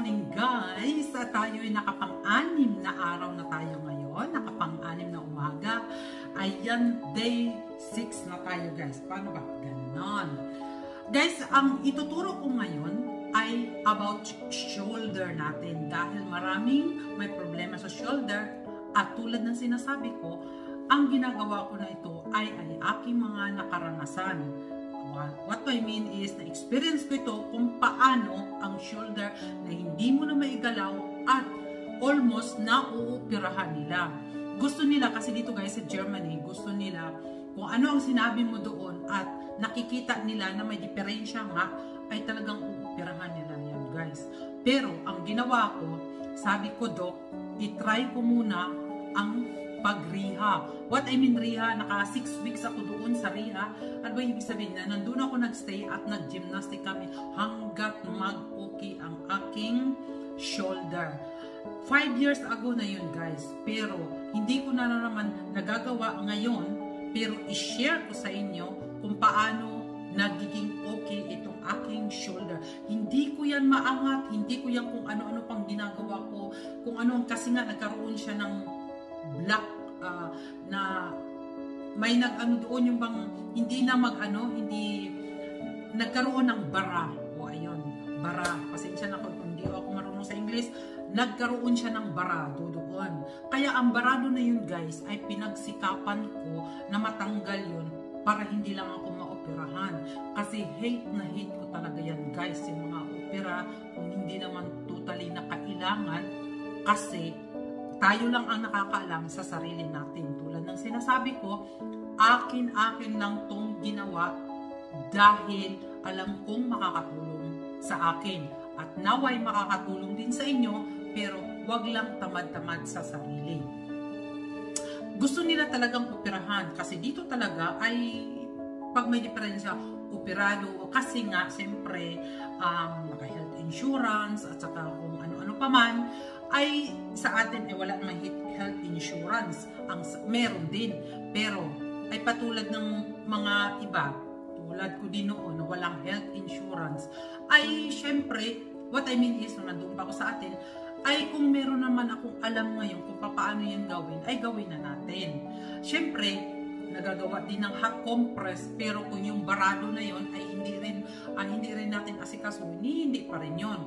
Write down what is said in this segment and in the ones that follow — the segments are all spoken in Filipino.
morning guys! Tayo'y nakapang-anim na araw na tayo ngayon. Nakapang-anim na umaga. Ayan, day 6 na tayo guys. Paano ba? Ganon. Guys, ang ituturo ko ngayon ay about shoulder natin. Dahil maraming may problema sa shoulder. At tulad ng sinasabi ko, ang ginagawa ko na ito ay aking mga nakaranasan. What I mean is, na-experience ko ito kung paano ang shoulder na hindi mo na maigalaw at almost nauupirahan nila. Gusto nila, kasi dito guys sa Germany, gusto nila kung ano ang sinabi mo doon at nakikita nila na may diferensya nga, ay talagang uupirahan nila yan guys. Pero ang ginawa ko, sabi ko Dok, itry ko muna ang pag-riha. What I mean riha, naka 6 weeks ako doon sa riha. Ano ba ibig sabihin na? Nandun ako nagstay at nag-gymnastic kami hanggat mag-okay ang aking shoulder. 5 years ago na yun guys. Pero hindi ko na naman nagagawa ngayon. Pero i-share ko sa inyo kung paano nagiging okay itong aking shoulder. Hindi ko yan maangat. Hindi ko yan kung ano-ano pang ginagawa ko. Kung ano, kasi nga nagkaroon siya ng black na may nag-ano doon yung bang hindi na mag-ano, hindi nagkaroon ng bara. O ayun, bara. Pasensya na kung hindi ako marunong sa English. Nagkaroon siya ng bara doon. Kaya ang barado na yun guys ay pinagsikapan ko na matanggal yun para hindi lang ako maoperahan. Kasi hate na hate ko talaga yan guys, yung mga opera kung hindi naman totally na kailangan, kasi tayo lang ang nakakaalam sa sarili natin. Tulad ng sinasabi ko, akin lang tong ginawa dahil alam kong makakatulong sa akin. At naway makakatulong din sa inyo, pero wag lang tamad-tamad sa sarili. Gusto nila talagang operahan kasi dito talaga ay pag may diferensya, operado. Kasi nga, siyempre, naka-health insurance at saka kung ano-ano pa man, ay sa atin ay wala namang health insurance. Meron din. Pero ay patulad ng mga iba, tulad ko din noon na walang health insurance, ay syempre, what I mean is, nung nandun pa ako sa atin, ay kung meron naman akong alam ngayon kung paano yan gawin, ay gawin na natin. Syempre, nagagawa din ng hot compress, pero kung yung barado na yon ay hindi rin natin asikasuhin, hindi pa rin yon.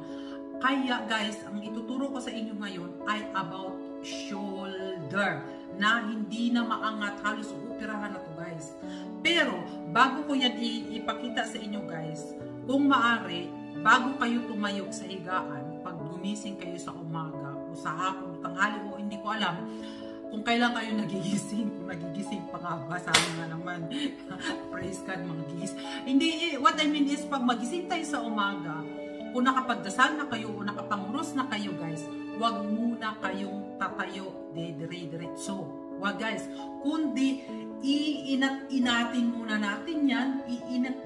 Kaya guys, ang ituturo ko sa inyo ngayon ay about shoulder na hindi na maangat, halos upirahan na to guys. Pero bago ko yan ipakita sa inyo guys, kung maaari, bago kayo tumayo sa higaan, pag gumising kayo sa umaga o sa hapon o tanghali o hindi ko alam kung kailan kayo nagigising, kung nagigising pa nga ba, sana nga naman, praise God, mga gigising. Hindi, what I mean is, pag magising tayo sa umaga, kung nakapagdasal na kayo o nakapangros na kayo guys, wag muna kayong tatayo dire-diretso. Wag guys, kundi iinat-inatin muna natin yan,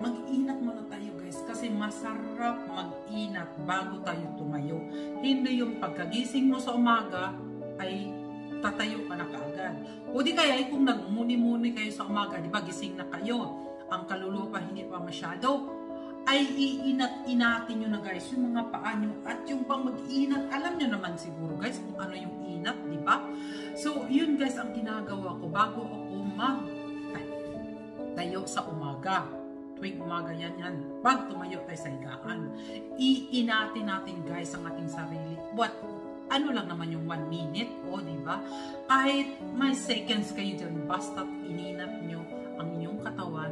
mag-inat muna tayo guys, kasi masarap mag-inat bago tayo tumayo. Hindi yung pagkagising mo sa umaga ay tatayo ka na kaagad. O di kaya kung nagmuni-muni kayo sa umaga, di ba gising na kayo, ang kaluluwa pa hindi pa masyado, ay iinat-inatin nyo na guys yung mga paa nyo at yung pang mag-inat. Alam nyo naman siguro guys kung ano yung inat, di ba? So yun guys ang ginagawa ko bago ako tayo sa umaga. Tuwing umaga yan. Pag tumayo tayo sa higaan, iinatin natin guys ang ating sarili. What? Ano lang naman yung 1 minute, o di ba? Kahit may seconds kayo dyan, basta ininat nyo ang inyong katawan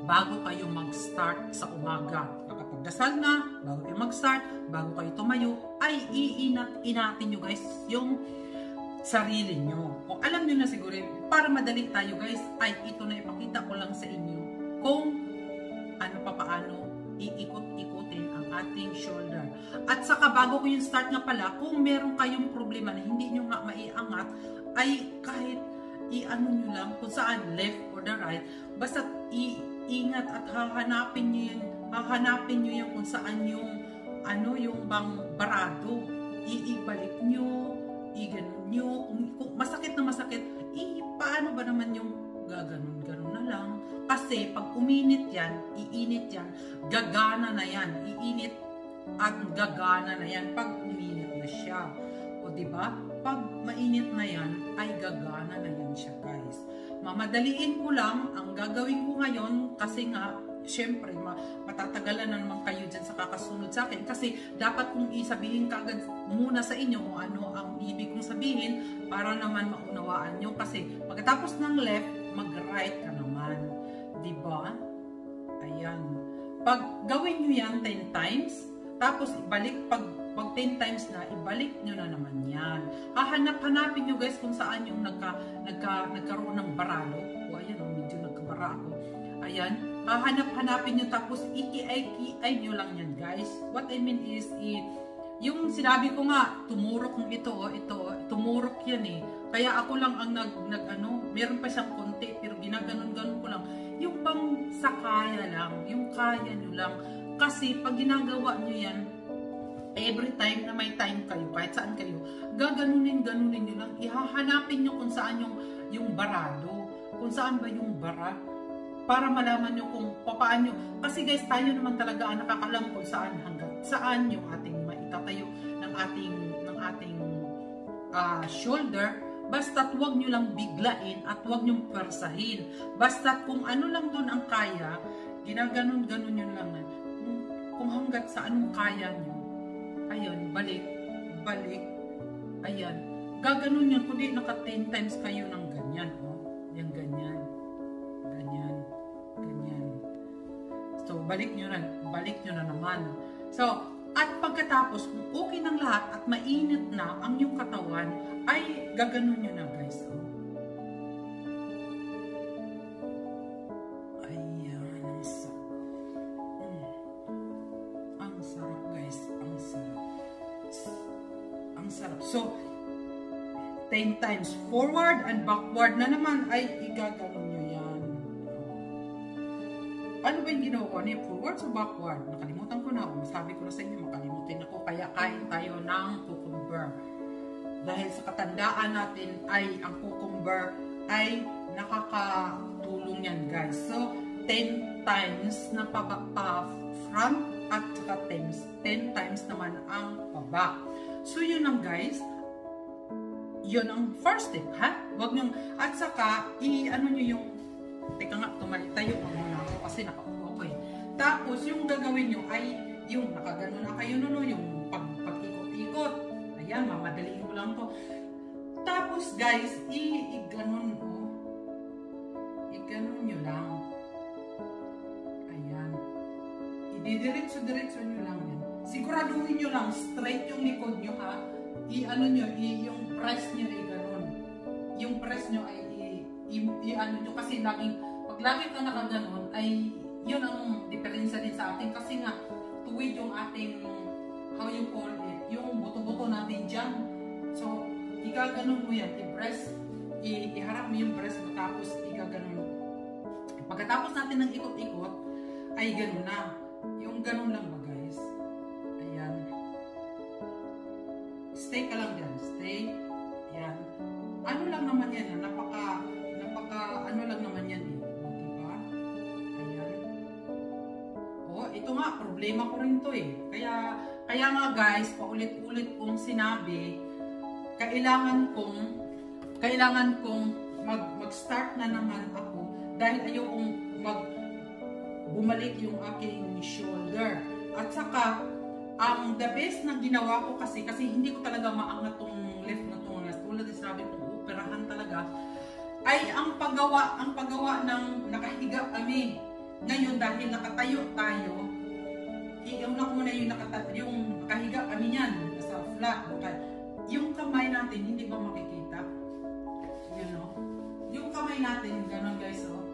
bago kayo mag-start sa umaga. Nakapagdasal na, bago kayo mag-start, bago kayo tumayo, ay iinat-inatin nyo guys yung sarili nyo. Kung alam nyo na siguro, para madali tayo guys, ay ito na ipakita ko lang sa inyo kung ano paano iikot-ikutin ang ating shoulder. At saka bago ko yung start nga pala, kung meron kayong problema na hindi nyo nga maiangat, ay kahit i-ano nyo lang kung saan, left or the right, basta ingat at hahanapin nyo yan kung saan yung yung bang barado, iibalik nyo, iganon nyo, kung masakit na masakit, paano ba naman yung gaganon na lang, kasi pag uminit yan, iinit yan, gagana na yan, iinit at gagana na yan pag uminit na siya. O diba? Pag mainit na yan, ay gagana na yan siya, guys. Mamadaliin ko lang ang gagawin ko ngayon kasi nga, syempre, matatagalan na naman kayo dyan sa kakasunod sa akin. Kasi dapat kong isabihin kagad muna sa inyo kung ano ang ibig kong sabihin para naman maunawaan nyo. Kasi pagkatapos ng left, mag-right ka naman. Diba? Ayan. Pag gawin nyo yan 10 times, tapos ibalik, pag 10 times na, ibalik nyo na naman yan. Hanapin nyo guys kung saan yung nagkaroon ng barado. O ayan, medyo nagkabara ako. Ayan. Hanapin nyo tapos iki-ay nyo lang yan guys. What I mean is, yung sinabi ko nga, tumurok ng ito, tumurok yan eh. Kaya ako lang ang meron pa siyang konti, pero ginaganon-ganon ko lang. Yung pang sa kaya lang, yung kaya nyo lang. Kasi pag ginagawa nyo yan, every time na may time kayo, kahit saan kayo, gaganunin nyo lang. Ihahanapin nyo kung saan yung barado. Kung saan ba yung bara. Para malaman nyo kung paano. Kasi guys, tayo naman talaga ang nakakalam kung saan hanggang saan yung ating maitatayo ng ating shoulder. Basta't huwag nyo lang biglain at huwag nyo persahin. Basta't kung ano lang doon ang kaya, ginaganon-ganon nyo lang. Kung hanggat sa anong kaya nyo. Ayun, balik. Ayan. Gaganon yun. Kundi naka 10 times kayo ng ganyan. Oh. Yung ganyan. Ganyan. So, balik nyo na naman. So, at pagkatapos, kung okay ng lahat at mainit na ang yung katawan, ay gaganon nyo na guys. Oh. Ayan, ang sarap guys. Ang sarap. So, 10 times forward and backward na naman ay igaganon nyo yan. Ano ba yung ginawa ko? Ano yung forward o backward? Nakalimutan ko na. Masabi ko na sa inyo, makalimutin ako. Kaya kain tayo ng cucumber. Dahil sa katandaan natin ay ang cucumber ay nakakatulong yan guys. So, 10 times na pa-front at saka 10 times naman ang paba. So, yun lang guys. Yun ang first step, ha? Wag nyo, at saka, ano nyo yung, teka nga, tayo pa muna ako kasi nakaupo ko eh. Tapos, yung gagawin nyo ay, yung nakagano na kayo yung pag-ikot-ikot. Ayan, mamadaliin ko lang to. Tapos, guys, i-ganon nyo lang. Ayan. Ididiretso nyo lang yan. Siguraduhin nyo lang, straight yung likod nyo, ha? I-ano nyo, yung press nyo ay gano'n. Yung press nyo ay i-ano nyo kasi pag lagi ka nakaganon ay yun ang diferensya din sa atin kasi nga tuwid yung ating, how you call it, yung buto-buto natin dyan. So, igaganon mo yan, i-press, iharap mo yung press mo tapos igaganon. Pagkatapos natin ng ikot-ikot ay gano'n na. Yung gano'n lang ba guys? Ayan. Stay ka lang dyan. Stay. Yan. Ano lang naman yan. Napaka ano lang naman yan eh. O, diba? Ayan. O, ito nga. Problema ko rin to eh. Kaya nga guys, paulit-ulit kong sinabi, kailangan kong mag-start na naman ako dahil ayokong bumalik yung aking shoulder. At saka, ang the best na ginawa ko kasi hindi ko talaga maangat tong left na tong tulad din sabi ko, operahan talaga, ay ang paggawa ng nakahiga kami. Ngayon dahil nakatayo tayo, i-una ko muna yung nakahiga kami niyan, sa flat. Okay. Yung kamay natin, hindi ba makikita? You know? Yung kamay natin, gano'n guys, oh.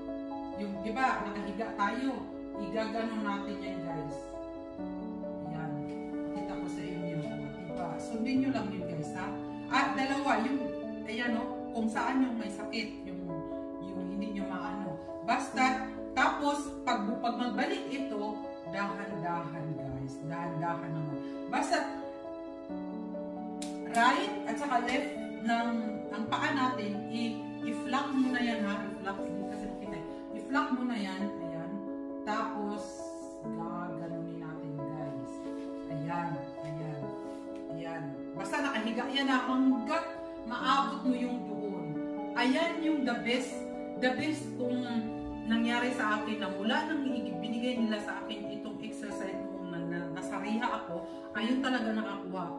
Yung, di ba, nakahiga tayo, igaganon natin yan guys. Sundin nyo lang yun guys ha. At dalawa, yung ayan o, kung saan yung may sakit, yung hindi nyo maano. Basta, tapos pag magbalik ito, dahan-dahan guys. Dahan-dahan naman. Basta, right at saka left ng paa natin, i-flack mo na yan ha. I-flack, hindi kasi makita. I-flack mo na yan. Ayan. Tapos, gaganunin natin guys. Ayan. basta nakahiga yan na hanggat maabot mo yung doon. Ayan yung the best kung nangyari sa akin na mula nang binigay nila sa akin itong exercise kung nasariha ako, ayun talaga nakakuha.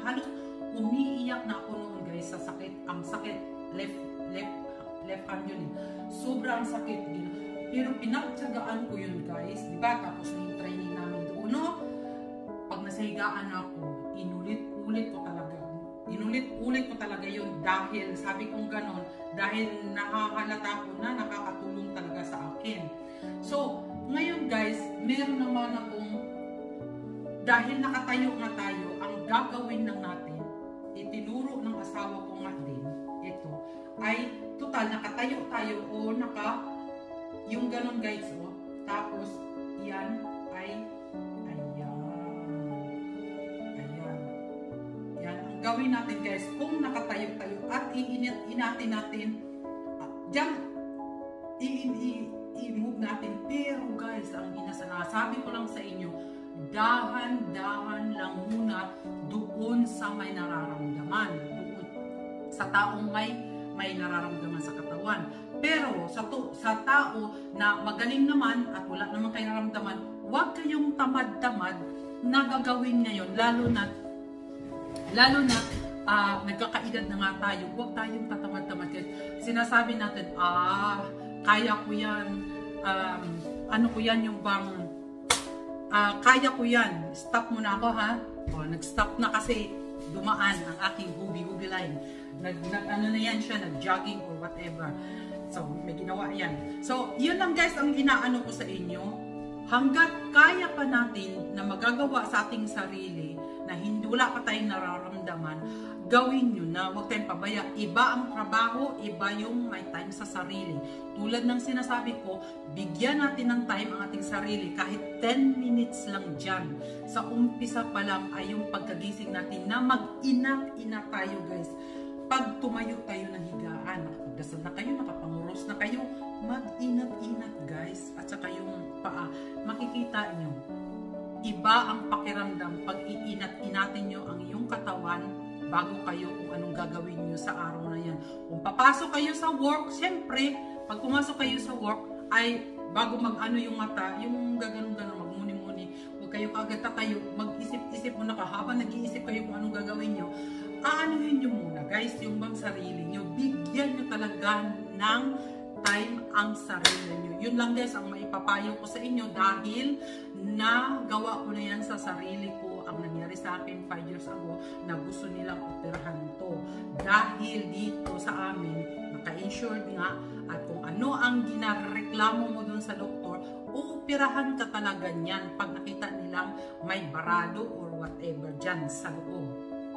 Halos umiiyak na ako noon guys sa sakit. Ang sakit, left hand yun eh. Sobrang sakit. Pero pinagtsagaan ko yun guys. Diba? Tapos na yung training namin doon. No? Pag nasahigaan ako, inulit-ulit ko talaga yun dahil sabi kong ganon, dahil nakakalata ko na nakakatulong talaga sa akin. So, ngayon guys, meron naman akong, dahil nakatayo nga tayo, ang gagawin lang natin, itinuro ng asawa ko nga din, ito, ay total, nakatayo tayo o yung ganon guys, o, tapos, yan ay, gawin natin guys, kung nakatayo-tayo at inatin natin, diyan, i-move natin. Pero guys, ang sabi ko lang sa inyo, dahan-dahan lang muna doon sa may nararamdaman. Doon sa taong may nararamdaman sa katawan. Pero sa tao na magaling naman at wala naman kayo nararamdaman, huwag kayong tamad-tamad na gagawin ngayon, lalo na nagkakaedad na nga tayo, huwag tayong tatamad-tamad. Sinasabi natin, kaya ko yan, ano ko yan, yung bang, kaya ko yan, stop muna ako ha. Nag-stop na kasi dumaan ang aking hubi line. Ano na yan siya, nag-jogging or whatever. So, may ginawa yan. So, yun lang guys ang inaano ko sa inyo. Hanggat kaya pa natin na magagawa sa ating sarili, na wala pa tayong nararamdaman, gawin nyo na, huwag tayong pabaya. Iba ang trabaho, iba yung may time sa sarili. Tulad ng sinasabi ko, bigyan natin ng time ang ating sarili, kahit 10 minutes lang dyan. Sa umpisa pa lang ay yung pagkagising natin na mag-inat-inat tayo guys. Pag tumayo tayo ng higaan, nakapagdasal na kayo, nakapanguros na kayo, mag-inat-inat guys. At saka yung paa, makikita nyo, iba ang pakiramdam pag iinat-inatin nyo ang iyong katawan bago kayo kung anong gagawin nyo sa araw na yan. Kung papasok kayo sa work, siyempre, pag pumasok kayo sa work, ay bago mag-ano yung mata, yung gaganon-ganon, magmuni-muni, huwag kayo kagad tayo, mag-isip-isip muna ka, habang nag-iisip kayo kung anong gagawin nyo, aanuhin nyo muna guys, yung bang sarili nyo, bigyan nyo talaga ng time ang sarili nyo. Yun lang guys ang maipapayo ko sa inyo dahil nagawa ko na yan sa sarili ko. Ang nangyari sa akin 5 years ago na gusto nilang operahan to. Dahil dito sa amin, naka-insured nga at kung ano ang ginareklamo mo dun sa doktor, uupirahan ka talaga niyan pag nakita nilang may barado or whatever dyan sa loob.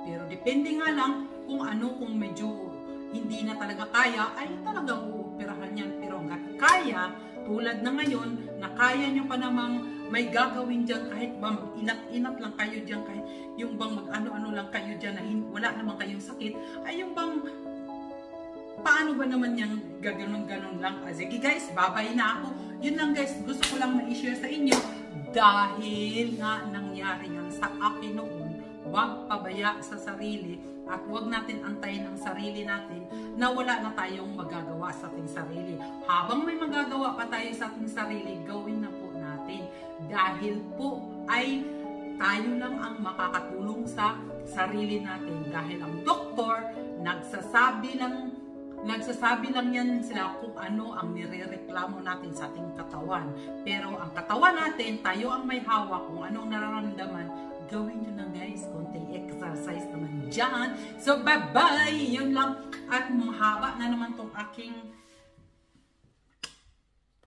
Pero depende nga lang kung medyo hindi na talaga kaya, ay talagang uupirahan yan. Pero hanggat kaya, tulad na ngayon, na kaya nyo pa namang may gagawin dyan, kahit ba mag-inat-inat lang kayo dyan, kahit yung bang mag-ano-ano lang kayo dyan, na wala naman kayong sakit, ay yung bang, paano ba naman yung gaganon-ganon lang? Sige guys, babay na ako. Yun lang guys, gusto ko lang ma-share sa inyo, dahil nga nangyari yan sa akin noon, huwag pabaya sa sarili, at huwag natin antayin ang sarili natin na wala na tayong magagawa sa ating sarili. Habang may magagawa pa tayo sa ating sarili, gawin na po natin. Dahil po ay tayo lang ang makakatulong sa sarili natin. Dahil ang doktor, nagsasabi lang yan sila kung ano ang nirereklamo natin sa ating katawan. Pero ang katawan natin, tayo ang may hawak kung anong nararamdaman, gawin nyo na guys, konting exercise naman dyan. So bye-bye! Yun lang. At mahaba na naman tong aking